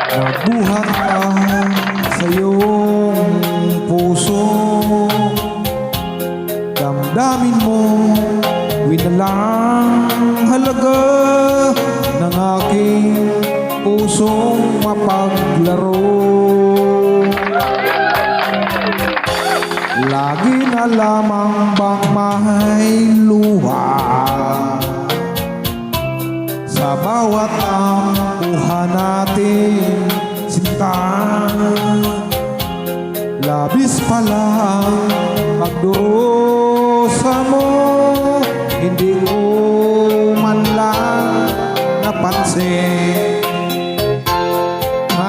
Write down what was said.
Nagbuhat ka sa iyong puso, damdamin mo winalang halaga ng aking pusong mapaglaro. Lagi na lamang bang may luha sa bawat ampuha natin, sinta. Labis pala pagdurusa mo, hindi ko man lang napansin.